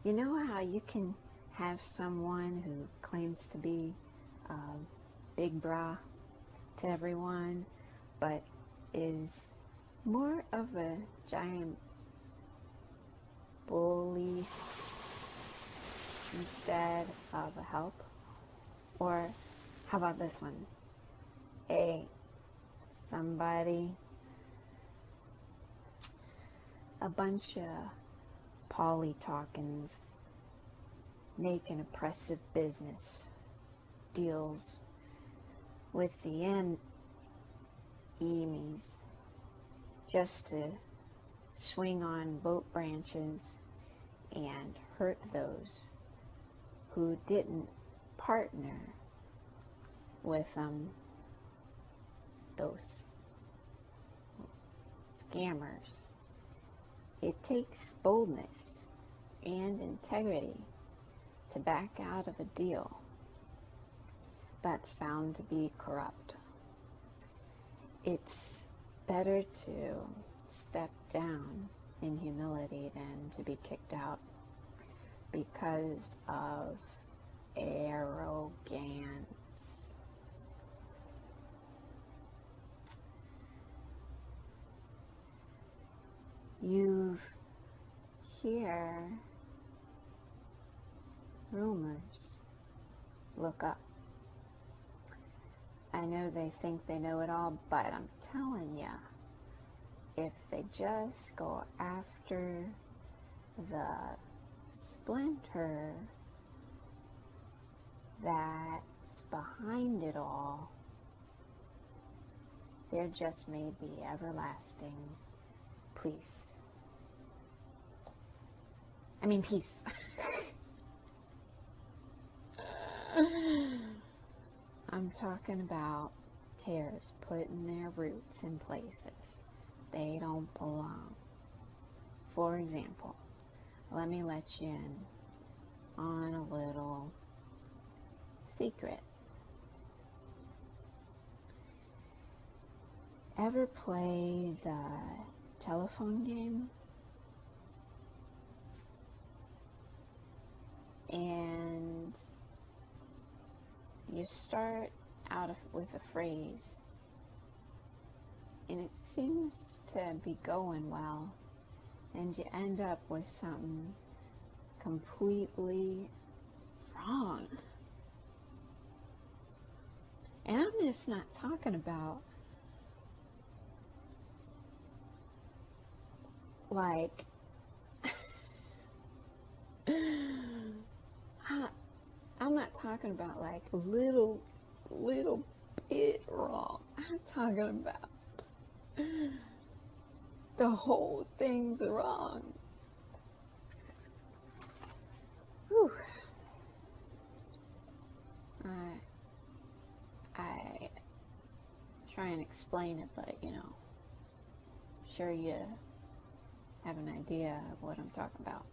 You know how you can have someone who claims to be big bra to everyone, but is more of a giant bully instead of a help? Or how about this one? Somebody, a bunch of poly talkins make an oppressive business deals with the enemies just to swing on boat branches and hurt those who didn't partner with those scammers. It takes boldness and integrity to back out of a deal that's found to be corrupt. It's better to step down in humility than to be kicked out because of arrogance. You hear rumors. Look up. I know they think they know it all, but I'm telling ya, if they just go after the splinter that's behind it all, there just may be everlasting peace. Peace. I'm talking about tares putting their roots in places they don't belong. For example, let me let you in on a little secret. Ever play the telephone game? And you start out with a phrase, and it seems to be going well, and you end up with something completely wrong. And I'm just not talking about like I'm not talking about like little bit wrong. I'm talking about the whole thing's wrong. Whew. I try and explain it, but sure you have an idea of what I'm talking about.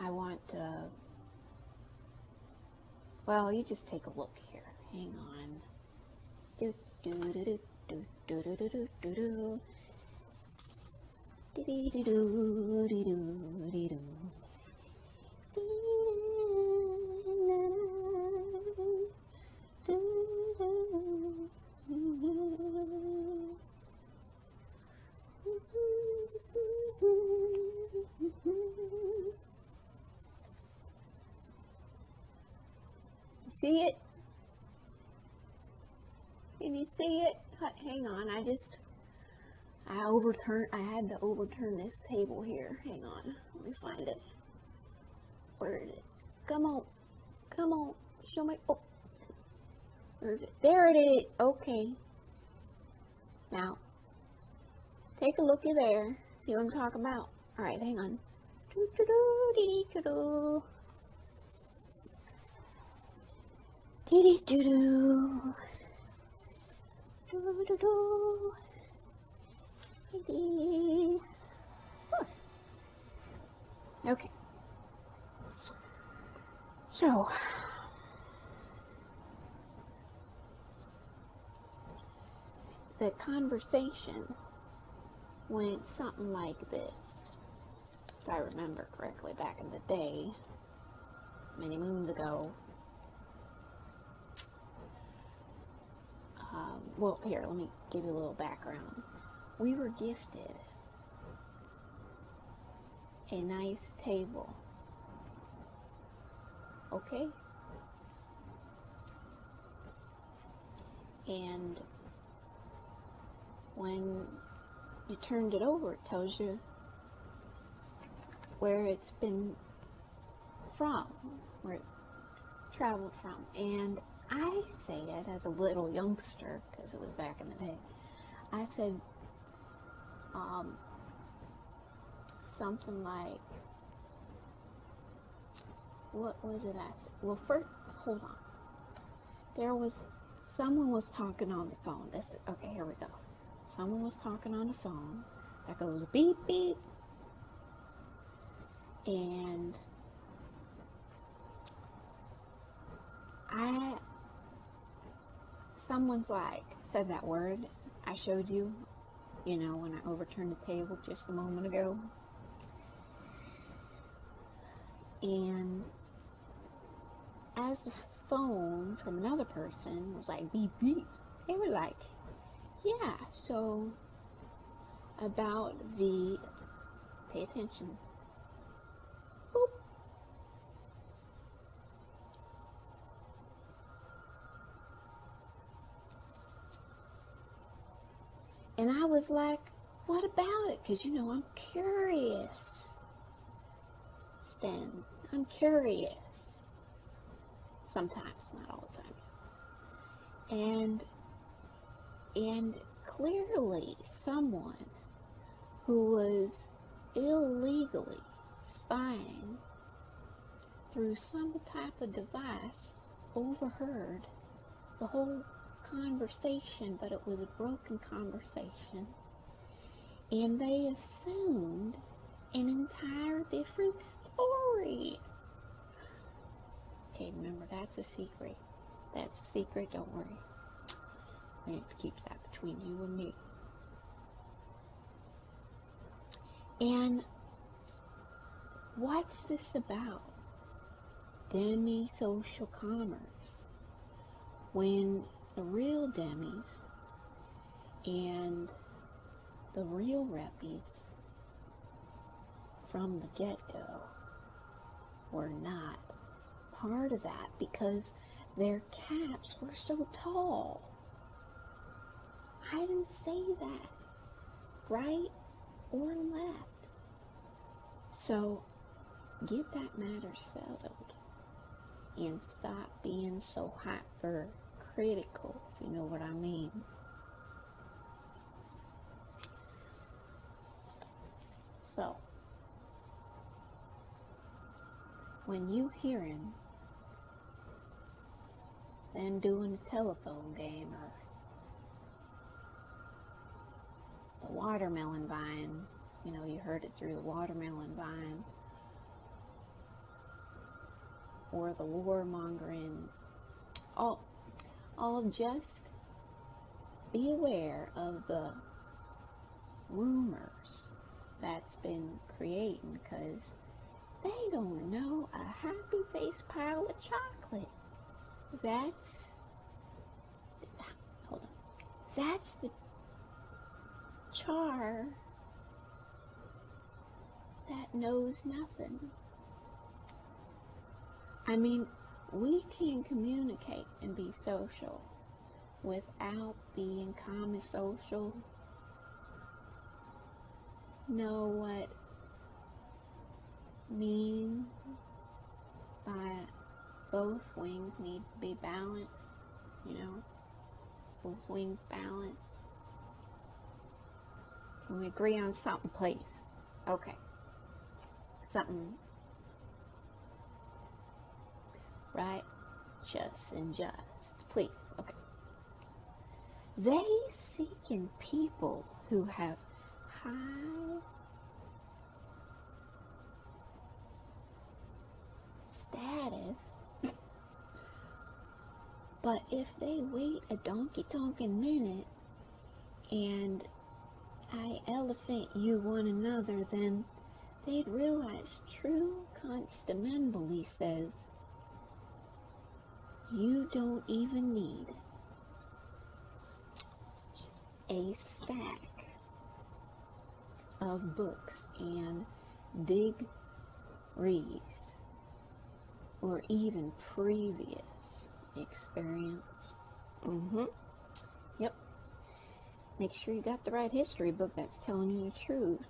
I want to, well, you just take a look here. Hang on. Do do do do do do do do do do do. Dee dee do dee do dee do. See it? Can you see it? Hang on, I had to overturn this table here. Hang on, let me find it. Where is it? Come on, show me. Oh, where is it? There it is. Okay. Now, take a looky there. See what I'm talking about? All right, hang on. Doo-doo-doo-dee-doo-doo. Dee-dee-doo-doo. Doo-doo-doo. Dee-dee. Okay. So, the conversation went something like this. If I remember correctly, back in the day, many moons ago. Well, here, let me give you a little background. We were gifted a nice table. Okay? And when you turned it over, it tells you where it's been from, where it traveled from. And I said, as a little youngster, because it was back in the day, I said something like, what was it I said? Well, first, hold on. Someone was talking on the phone. Okay, here we go. Someone was talking on the phone that goes beep, beep. And someone's like, said that word I showed you, when I overturned the table just a moment ago. And as the phone from another person was like, beep, beep, they were like, yeah, so about pay attention. Boop. And I was like, what about it? Because, I'm curious. Then I'm curious. Sometimes, not all the time. And clearly someone who was illegally spying through some type of device overheard the whole conversation, but it was a broken conversation, and they assumed an entire different story. Okay, remember, that's a secret. That's a secret, don't worry. We have to keep that between you and me. And what's this about? Demi-social commerce. When the real demis and the real reppies from the get-go were not part of that because their caps were so tall. I didn't say that, right or left. So get that matter settled and stop being so hypercritical, if you know what I mean. So when you hearing them doing the telephone game or the watermelon vine, you heard it through the watermelon vine, or the warmongering, all just be aware of the rumors that's been creating, because they don't know a happy face pile of chocolate. That's the char that knows nothing. I mean, we can communicate and be social without being common social. Know what mean by both wings need to be balanced, both wings balanced. Can we agree on something, please? Okay. Something righteous and just, please. Okay. They seeking people who have high status, but if they wait a donkey-tonkin' minute and elephant you one another, then they'd realize true constamembly says you don't even need a stack of books and degrees or even previous experience. Yep. Make sure you got the right history book that's telling you the truth.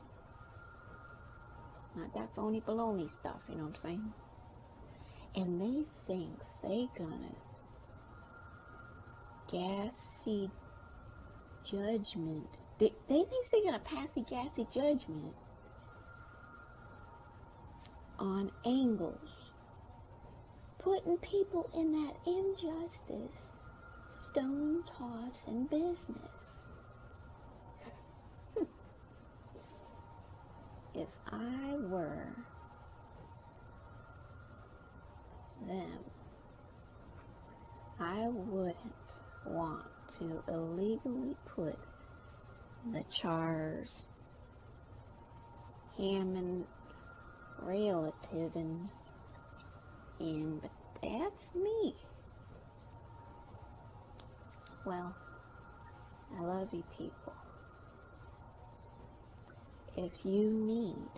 Not that phony baloney stuff, you know what I'm saying? And they thinks they gonna gassy judgment. They think they're gonna passy gassy judgment on angles, putting people in that injustice, stone tossing business. If I were them, I wouldn't want to illegally put the Char's Hammond relative in, but that's me. Well, I love you people. If you need,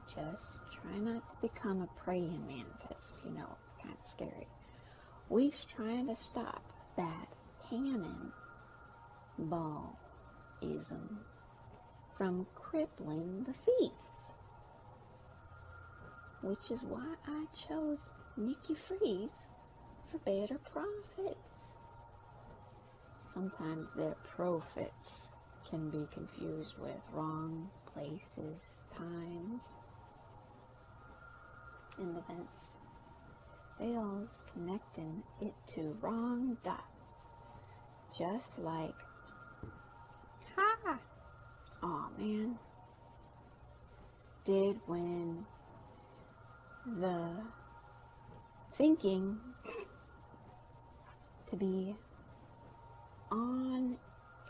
just try not to become a praying mantis, you know, kind of scary. We's trying to stop that cannonballism from crippling the feats, which is why I chose Nikki Freeze for better profits. Sometimes their profits can be confused with wrong places, times, and events. They all's connecting it to wrong dots. Just like, oh man, did when the thinking to be on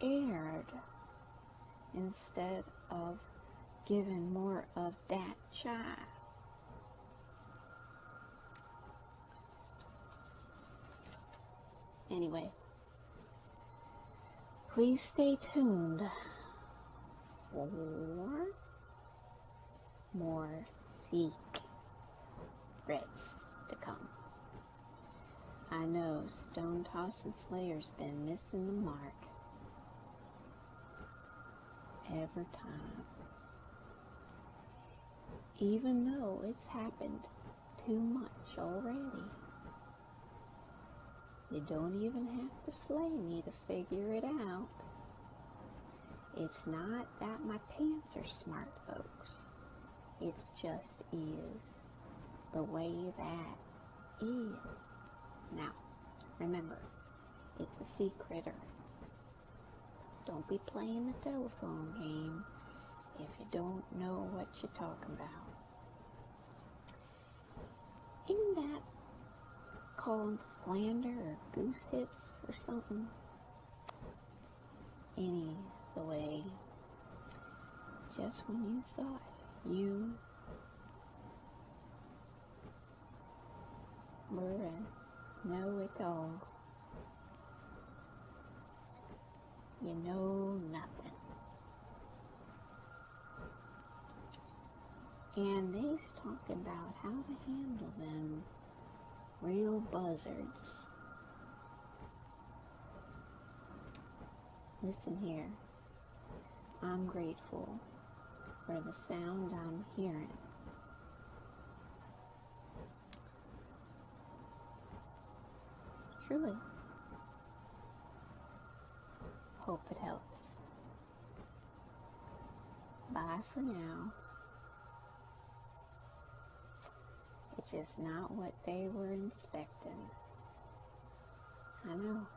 aired instead of giving more of that chai. Anyway, please stay tuned for more secrets to come. I know Stone Tossing Slayer's been missing the mark every time, even though it's happened too much already. You don't even have to slay me to figure it out. It's not that my pants are smart, folks. It's just is the way that is. Now, remember, it's a secreter. Don't be playing the telephone game if you don't know what you're talking about. Isn't that called slander or goose hips or something? Anyway, just when you thought you were a know-it-all, you know nothing. And they's talking about how to handle them real buzzards. Listen here, I'm grateful for the sound I'm hearing. Truly. Hope it helps. Bye for now. It's just not what they were expecting. I know.